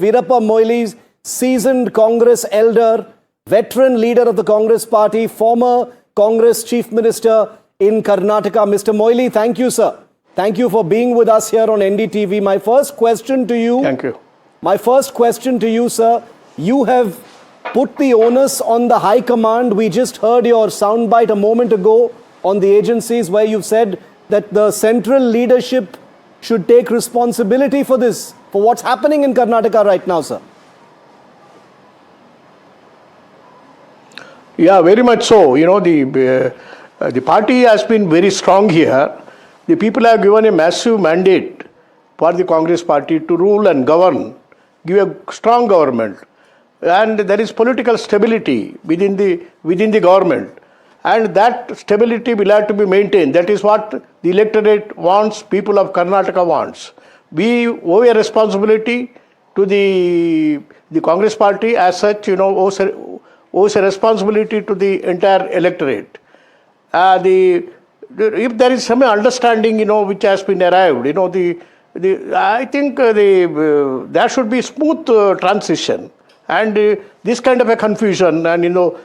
Veerappa Moily, seasoned Congress elder, veteran leader of the Congress party, former Congress chief minister in Karnataka. Mr. Moily, thank you, sir. Thank you for being with us here on NDTV. My first question to you. Thank you. My first question to you, sir. You have put the onus on the High Command. We just heard your soundbite a moment ago on the agencies where you've said that the central leadership should take responsibility for this, for what's happening in Karnataka right now, sir. Yeah, very much so. You know, the party has been very strong here. The people have given a massive mandate for the Congress party to rule and govern, give a strong government. And there is political stability within the government. And that stability will have to be maintained. That is what the electorate wants, people of Karnataka wants. We owe a responsibility to the Congress party as such, you know, owes a responsibility to the entire electorate. If there is some understanding, you know, which has been arrived, you know, I think there should be smooth transition. And this kind of a confusion and, you know,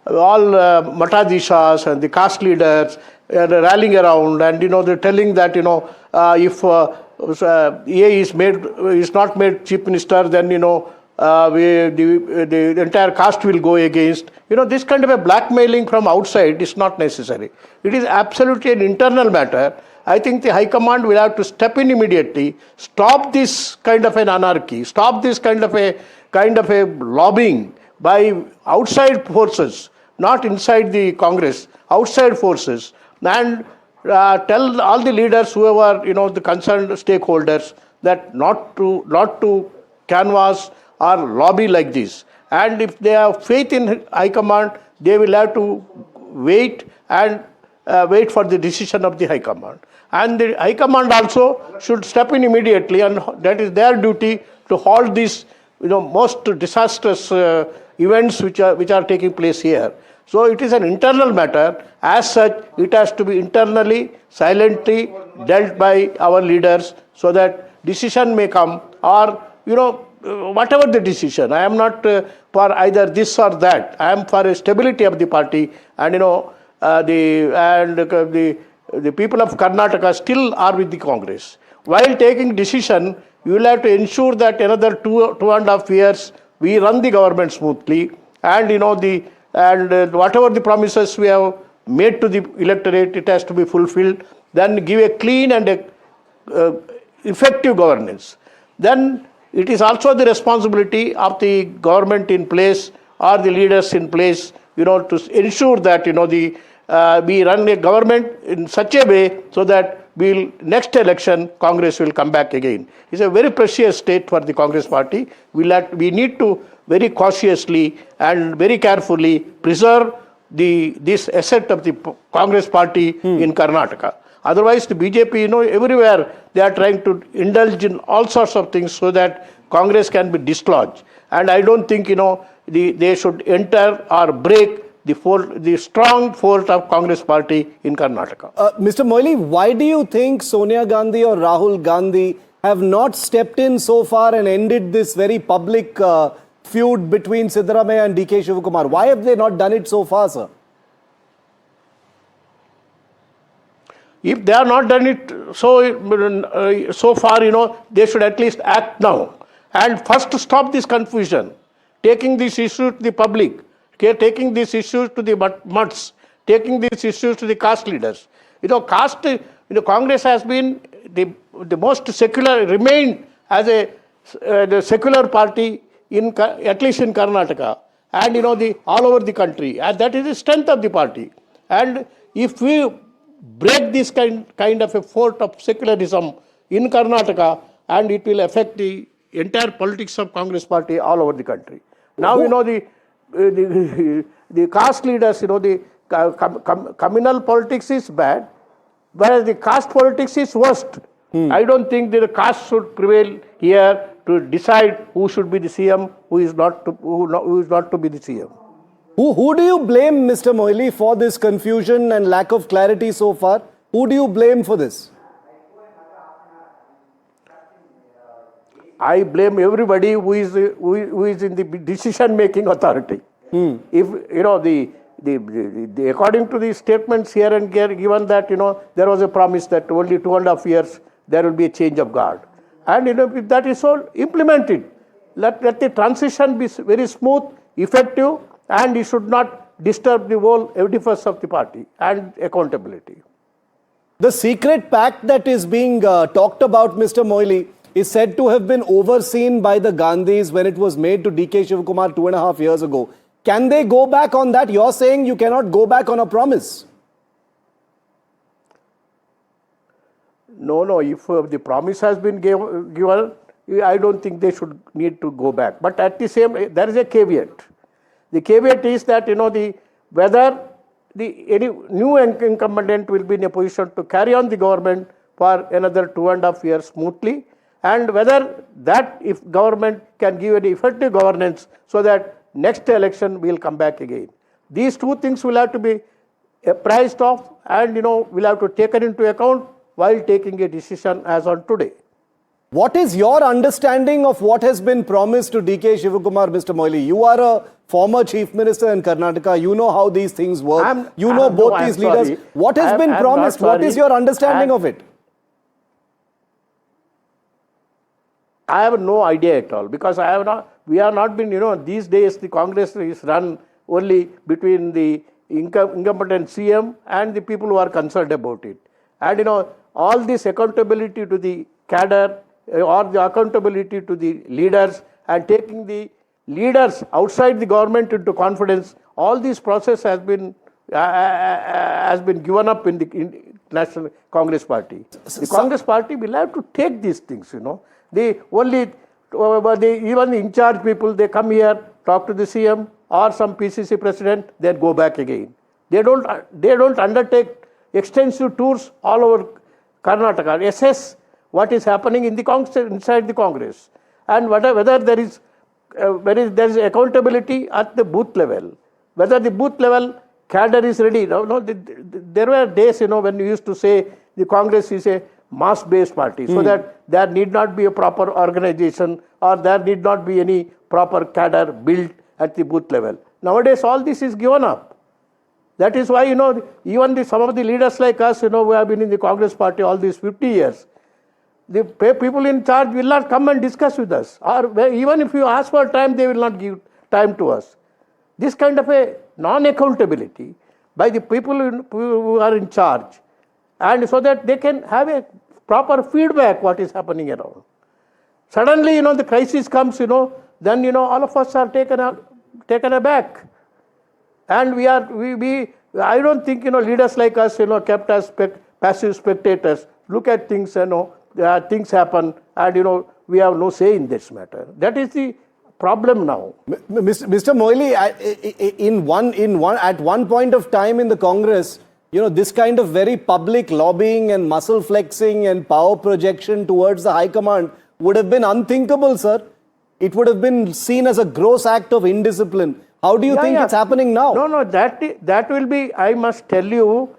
all Matadishas and the caste leaders rallying around and, you know, they're telling that, you know, if A is not made chief minister, then, you know, the entire caste will go against. You know, this kind of a blackmailing from outside is not necessary. It is absolutely an internal matter. I think the High Command will have to step in immediately, stop this kind of an anarchy, stop this kind of a lobbying by outside forces, not inside the Congress, outside forces, and tell all the leaders, whoever, you know, the concerned stakeholders, that not to canvass or lobby like this. And if they have faith in High Command, they will have to wait and wait for the decision of the High Command. And the High Command also should step in immediately, and that is their duty to halt these, you know, most disastrous events which are taking place here. So it is an internal matter. As such, it has to be internally, silently dealt by our leaders so that decision may come, or, you know, whatever the decision. I am not for either this or that. I am for a stability of the party, and, you know, the people of Karnataka still are with the Congress. While taking decision, you will have to ensure that another 2.5 years we run the government smoothly, and, you know, whatever the promises we have made to the electorate, it has to be fulfilled. Then give a clean and effective governance. Then it is also the responsibility of the government in place or the leaders in place, you know, to ensure that, you know, we run a government in such a way so that next election Congress will come back again. It's a very precious state for the Congress party. We need to very cautiously and very carefully preserve this asset of the Congress party in Karnataka. Otherwise, the BJP, you know, everywhere they are trying to indulge in all sorts of things so that Congress can be dislodged. And I don't think, you know, they should enter or break the strong fort of Congress party in Karnataka. Mr. Moily, why do you think Sonia Gandhi or Rahul Gandhi have not stepped in so far and ended this very public feud between Siddaramaiah and DK Shivakumar? Why have they not done it so far, sir? If they have not done it so far, you know, they should at least act now. And first stop this confusion, taking this issue to the public, taking these issues to the mutts, taking these issues to the caste leaders. You know, caste, you know, Congress has been the most secular, remained as the secular party at least in Karnataka, and, you know, all over the country, and that is the strength of the party. And if we break this kind of a fort of secularism in Karnataka, and it will affect the entire politics of Congress party all over the country. Now, you know, the caste leaders, you know, the communal politics is bad, whereas the caste politics is worst. I don't think the caste should prevail here to decide who should be the CM, who is not to be the CM. Who do you blame, Mr. Moily, for this confusion and lack of clarity so far? Who do you blame for this? I blame everybody who is in the decision-making authority. If the according to the statements here and there, given that there was a promise that only 2.5 years there will be a change of guard, and if that is so implemented, let the transition be very smooth, effective, and it should not disturb the whole edifice of the party and accountability. The secret pact that is being talked about, Mr. Moily, is said to have been overseen by the Gandhis when it was made to DK Shivakumar 2.5 years ago. Can they go back on that? You're saying you cannot go back on a promise. No. If the promise has been given, I don't think they should need to go back. But at the same, there is a caveat. The caveat is that whether any new incumbent will be in a position to carry on the government for another 2.5 years smoothly, and whether that if government can give an effective governance so that next election will come back again. These two things will have to be apprised of, and will have to take it into account while taking a decision as on today. What is your understanding of what has been promised to DK Shivakumar, Mr. Moily? You are a former chief minister in Karnataka. You know how these things work. Both these leaders. Sorry. What has been promised? What is your understanding of it? I have no idea at all, because we have not been, these days the Congress is run only between the incumbent CM and the people who are concerned about it. And all this accountability to the cadre or the accountability to the leaders and taking the leaders outside the government into confidence, all this process has been given up in the National Congress Party. The Congress Party will have to take these things, even the in-charge people, they come here, talk to the CM or some PCC president, then go back again. They don't undertake extensive tours all over Karnataka, assess what is happening in the inside the Congress, and whether there is accountability at the booth level, whether the booth level cadre is ready. There were days, when we used to say the Congress is a mass-based party, so that there need not be a proper organization or there need not be any proper cadre built at the booth level. Nowadays, all this is given up. That is why, even some of the leaders like us, who have been in the Congress Party all these 50 years, the people in charge will not come and discuss with us. Or even if you ask for time, they will not give time to us. This kind of a non-accountability by the people who are in charge, and so that they can have a proper feedback what is happening around. Suddenly, the crisis comes, then, all of us are taken aback. And I don't think, leaders like us, kept as passive spectators, look at things, things happen, and, we have no say in this matter. That is the problem now. Mr. Moily, at one point of time in the Congress, this kind of very public lobbying and muscle flexing and power projection towards the High Command would have been unthinkable, sir. It would have been seen as a gross act of indiscipline. How do you think it's happening now? No, that will be, I must tell you,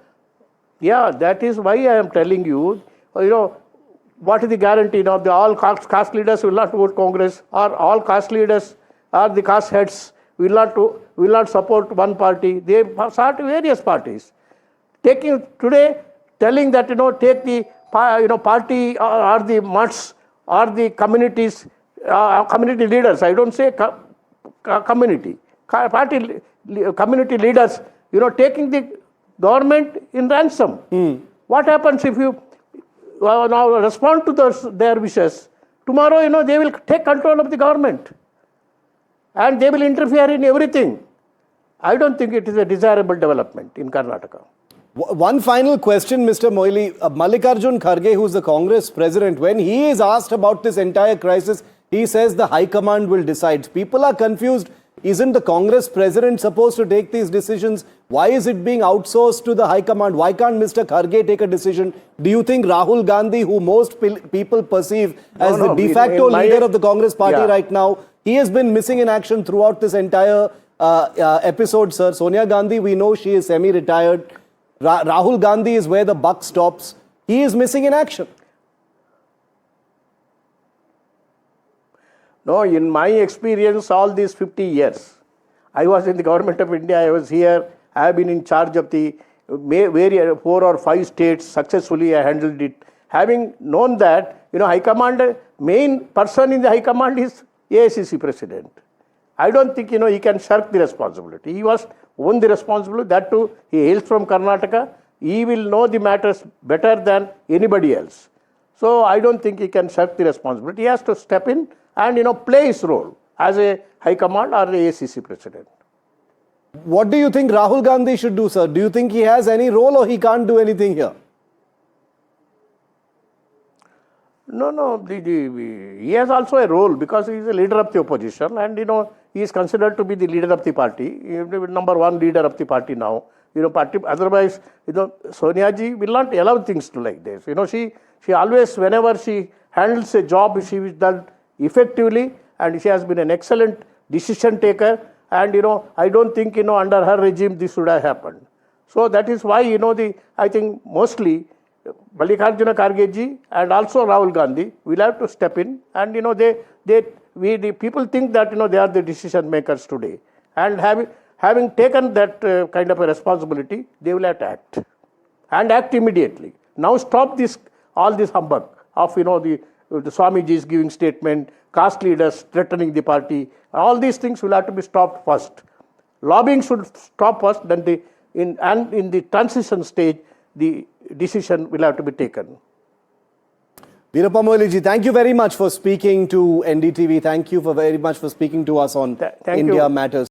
that is why I am telling you, what is the guarantee? All caste leaders will not vote Congress, or all caste leaders or the caste heads will not support one party. They start various parties. Telling that, take the party or the mutts or the communities, community leaders, I don't say community, community leaders, taking the government in ransom. What happens if you now respond to their wishes? Tomorrow, they will take control of the government and they will interfere in everything. I don't think it is a desirable development in Karnataka. One final question, Mr. Moily. Mallikarjun Kharge, who is the Congress president, when he is asked about this entire crisis, he says the High Command will decide. People are confused. Isn't the Congress president supposed to take these decisions? Why is it being outsourced to the High Command? Why can't Mr. Kharge take a decision? Do you think Rahul Gandhi, who most people perceive as the de facto leader of the Congress party right now, he has been missing in action throughout this entire episode, sir? Sonia Gandhi, we know she is semi-retired. Rahul Gandhi is where the buck stops. He is missing in action. No, in my experience, all these 50 years, I was in the government of India, I was here, I have been in charge of the 4 or 5 states, successfully I handled it. Having known that, High Command, main person in the High Command is AICC President. I don't think, he can shirk the responsibility. He must own the responsibility. That too, he hails from Karnataka. He will know the matters better than anybody else. So I don't think he can shirk the responsibility. He has to step in and, play his role as a High Command or the AICC President. What do you think Rahul Gandhi should do, sir? Do you think he has any role or he can't do anything here? No, he has also a role because he is a leader of the opposition and, he is considered to be the leader of the party, number one leader of the party now. Otherwise, Sonia ji will not allow things to like this. She always, whenever she handles a job, she is done effectively and she has been an excellent decision taker. And, I don't think, under her regime, this would have happened. So that is why, I think mostly Mallikarjuna Kharge ji and also Rahul Gandhi will have to step in. And, the people think that, they are the decision makers today. And having taken that kind of a responsibility, they will have to act. And act immediately. Now stop all this humbug of, the Swamiji is giving statement, caste leaders threatening the party. All these things will have to be stopped first. Lobbying should stop first, then in the transition stage, the decision will have to be taken. Veerappa Moily ji, thank you very much for speaking to NDTV. Thank you very much for speaking to us on India Matters.